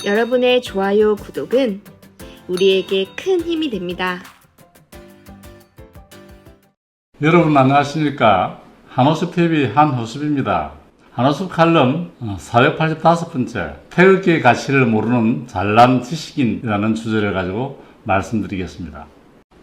여러분의 좋아요, 구독은 우리에게 큰 힘이 됩니다. 여러분 안녕하십니까? 한호섭TV 한호섭입니다. 한호섭 칼럼 485번째 태극기의 가치를 모르는 잘난 지식인이라는 주제를 가지고 말씀드리겠습니다.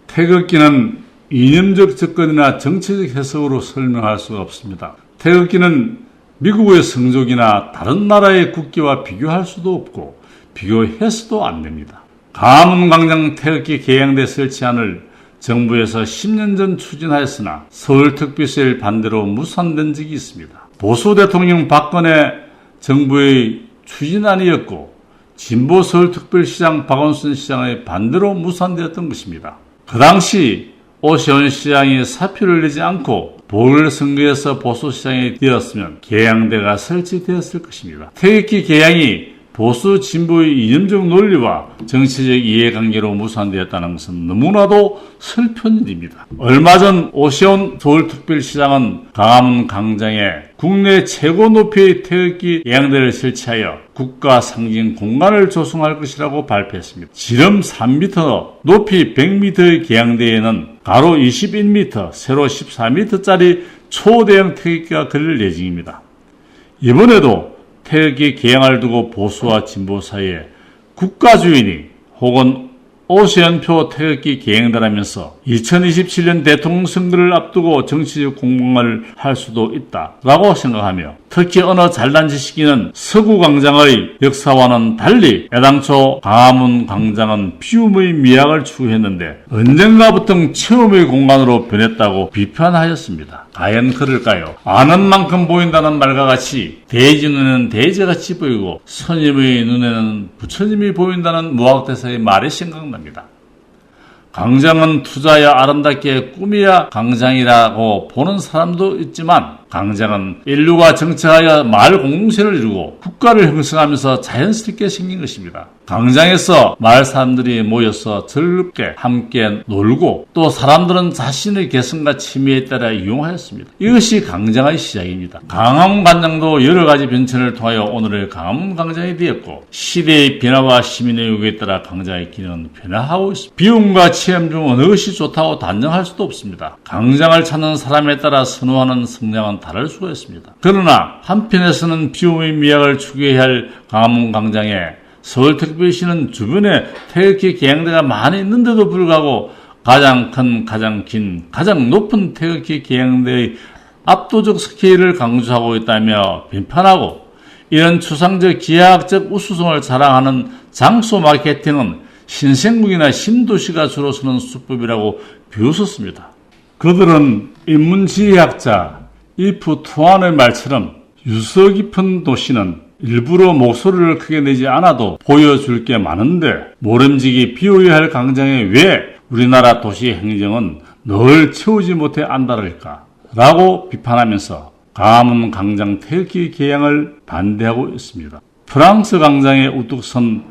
태극기는 이념적 접근이나 정치적 해석으로 설명할 수가 없습니다. 태극기는 미국의 성적이나 다른 나라의 국기와 비교할 수도 없고 비교해서도 안 됩니다. 광화문광장 태극기 개양대 설치안을 정부에서 10년 전 추진하였으나 서울특별시를 반대로 무산된 적이 있습니다. 보수 대통령 박근혜 정부의 추진안이었고 진보 서울특별시장 박원순 시장의 반대로 무산되었던 것입니다. 그 당시 오세훈 시장이 사표를 내지 않고 보궐선거에서 보수시장이 되었으면 개양대가 설치되었을 것입니다. 태극기 개양이 보수 진보의 이념적 논리와 정치적 이해관계로 무산되었다는 것은 너무나도 슬픈 일입니다. 얼마 전 오세훈 서울특별시장은 광화문 광장에 국내 최고 높이의 태극기 개양대를 설치하여 국가 상징 공간을 조성할 것이라고 발표했습니다. 지름 3m, 높이 100m의 개양대에는 가로 21m, 세로 14m짜리 초대형 태극기가 걸릴 예정입니다. 이번에도 태극기 개양을 두고 보수와 진보 사이에 국가주의니 혹은 오세훈표 태극기 개양대라면서 2027년 대통령 선거를 앞두고 정치적 공방을 할 수도 있다라고 생각하며 특히 어느 잘난 지식인은 서구광장의 역사와는 달리 애당초 광화문 광장은 비움의 미학을 추구했는데 언젠가부터 체험의 공간으로 변했다고 비판하였습니다. 과연 그럴까요? 아는 만큼 보인다는 말과 같이 돼지 눈에는 돼지같이 보이고 스님의 눈에는 부처님이 보인다는 무학대사의 말이 생각납니다. 광장은 투자야 아름답게 꾸며야 광장이라고 보는 사람도 있지만 광장은 인류가 정착하여 마을 공동체를 이루고 국가를 형성하면서 자연스럽게 생긴 것입니다. 광장에서 마을 사람들이 모여서 즐겁게 함께 놀고 또 사람들은 자신의 개성과 취미에 따라 이용하였습니다. 이것이 광장의 시작입니다. 광화문 광장도 여러 가지 변천을 통하여 오늘의 광화문 광장이 되었고 시대의 변화와 시민의 요구에 따라 광장의 기능은 변화하고 있습니다. 비움과 체험 중 어느 것이 좋다고 단정할 수도 없습니다. 광장을 찾는 사람에 따라 선호하는 성향은 다를 수가 있습니다. 그러나 한편에서는 비움의 미학을 추구해야 할 광화문 광장에 서울특별시는 주변에 태극기 개양대가 많이 있는데도 불구하고 가장 큰, 가장 긴, 가장 높은 태극기 개양대의 압도적 스케일을 강조하고 있다며 비판하고 이런 추상적 기하학적 우수성을 자랑하는 장소 마케팅은 신생국이나 신도시가 주로 쓰는 수법이라고 비웃었습니다. 그들은 인문지리학자 이프 투안의 말처럼 유서 깊은 도시는 일부러 목소리를 크게 내지 않아도 보여줄 게 많은데 모름지기 비워야 할 광장에 왜 우리나라 도시 행정은 늘 채우지 못해 안달을까? 라고 비판하면서 광화문 광장 태극기 개양을 반대하고 있습니다. 프랑스 광장에 우뚝 선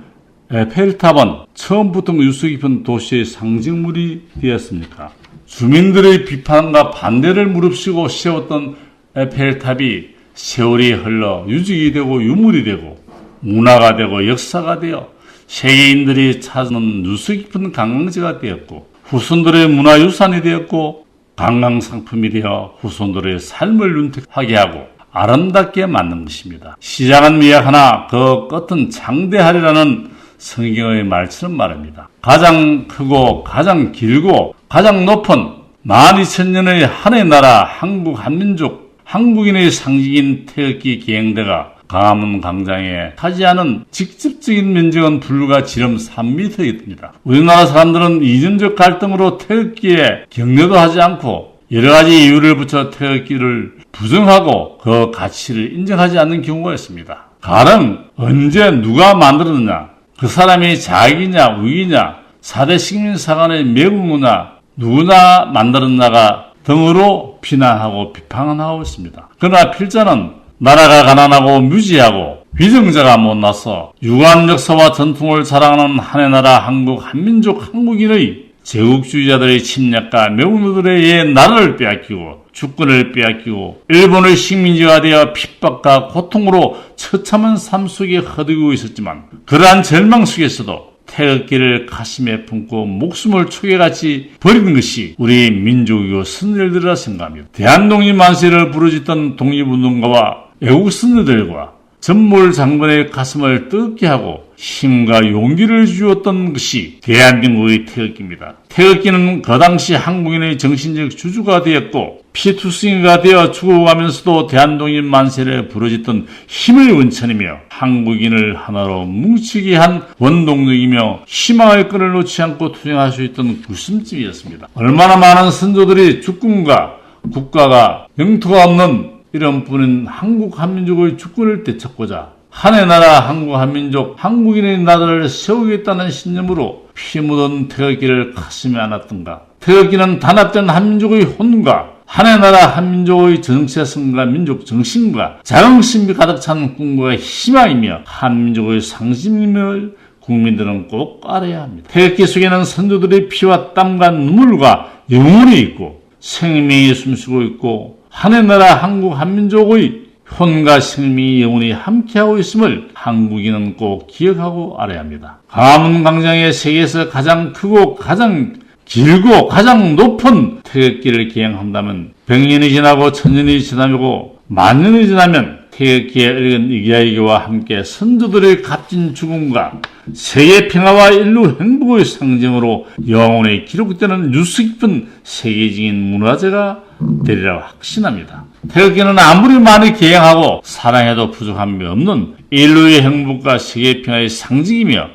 에펠탑은 처음부터 유서 깊은 도시의 상징물이 되었습니까? 주민들의 비판과 반대를 무릅쓰고 세웠던 에펠탑이 세월이 흘러 유적이 되고 유물이 되고 문화가 되고 역사가 되어 세계인들이 찾는 유서 깊은 관광지가 되었고 후손들의 문화유산이 되었고 관광상품이 되어 후손들의 삶을 윤택하게 하고 아름답게 만든 것입니다. 시작은 미약하나 그 끝은 장대하리라는 성경의 말처럼 말입니다. 가장 크고 가장 길고 가장 높은 12,000년의 하늘의 나라 한국 한민족 한국인의 상징인 태극기 개양대가 광화문 광장에 차지하는 직접적인 면적은 불과 지름 3m입니다. 우리나라 사람들은 이념적 갈등으로 태극기에 격려도 하지 않고 여러 가지 이유를 붙여 태극기를 부정하고 그 가치를 인정하지 않는 경우가 있습니다. 가령 언제 누가 만들었느냐, 그 사람이 자익이냐 우익이냐, 4대 식민사관의 매국노냐, 누구나 만들었나가 등으로 비난하고 비판하고 있습니다. 그러나 필자는 나라가 가난하고 무지하고 위정자가 못나서 유관 역사와 전통을 자랑하는 한의 나라 한국 한민족 한국인의 제국주의자들의 침략과 명노들에 의해 나라를 빼앗기고 주권을 빼앗기고 일본의 식민지가 되어 핍박과 고통으로 처참한 삶 속에 허덕이고 있었지만 그러한 절망 속에서도 태극기를 가슴에 품고 목숨을 초계같이 버리는 것이 우리 민족이고 선열들이라 생각합니다. 대한독립 만세를 부르짖던 독립운동가와 애국 선열들과 전몰 장군의 가슴을 뜨겁게 하고 힘과 용기를 주었던 것이 대한민국의 태극기입니다. 태극기는 그 당시 한국인의 정신적 주주가 되었고 피투성이가 되어 죽어가면서도 대한독립 만세를 부르짖던 힘의 원천이며 한국인을 하나로 뭉치게 한 원동력이며 희망의 끈을 놓지 않고 투쟁할 수 있던 구심점이었습니다. 얼마나 많은 선조들이 주권과 국가가 영토가 없는 이런 분은 한국 한민족의 주권을 되찾고자 한의 나라 한국 한민족 한국인의 나라를 세우겠다는 신념으로 피 묻은 태극기를 가슴에 안았던가. 태극기는 단합된 한민족의 혼과 한의 나라 한민족의 정체성과 민족 정신과 자긍심이 가득 찬 꿈과 희망이며 한민족의 상징임을 국민들은 꼭 알아야 합니다. 태극기 속에는 선조들의 피와 땀과 눈물과 영혼이 있고 생명이 숨쉬고 있고 한의 나라 한국 한민족의 혼과 생명이 영원히 함께하고 있음을 한국인은 꼭 기억하고 알아야 합니다. 광화문 광장에 세계에서 가장 크고 가장 길고 가장 높은 태극기를 개양한다면 100년이 지나고 1000년이 지나고 만년이 지나면 태극기에 얽은 이야기와 함께 선조들의 값진 죽음과 세계 평화와 인류 행복의 상징으로 영원히 기록되는 뉴스 깊은 세계적인 문화재가 되리라 확신합니다. 태극기는 아무리 많이 개양하고 사랑해도 부족함이 없는 인류의 행복과 세계 평화의 상징이며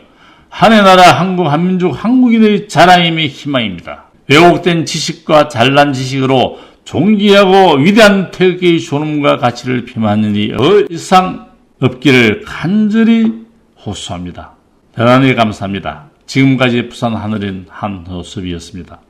한의 나라 한국 한민족 한국인의 자랑임의 희망입니다. 왜곡된 지식과 잘난 지식으로 존귀하고 위대한 태극기의 존엄과 가치를 폄하하는 일이 더 이상 없기를 간절히 호소합니다. 대단히 감사합니다. 지금까지 부산 하늘인 한호섭이었습니다.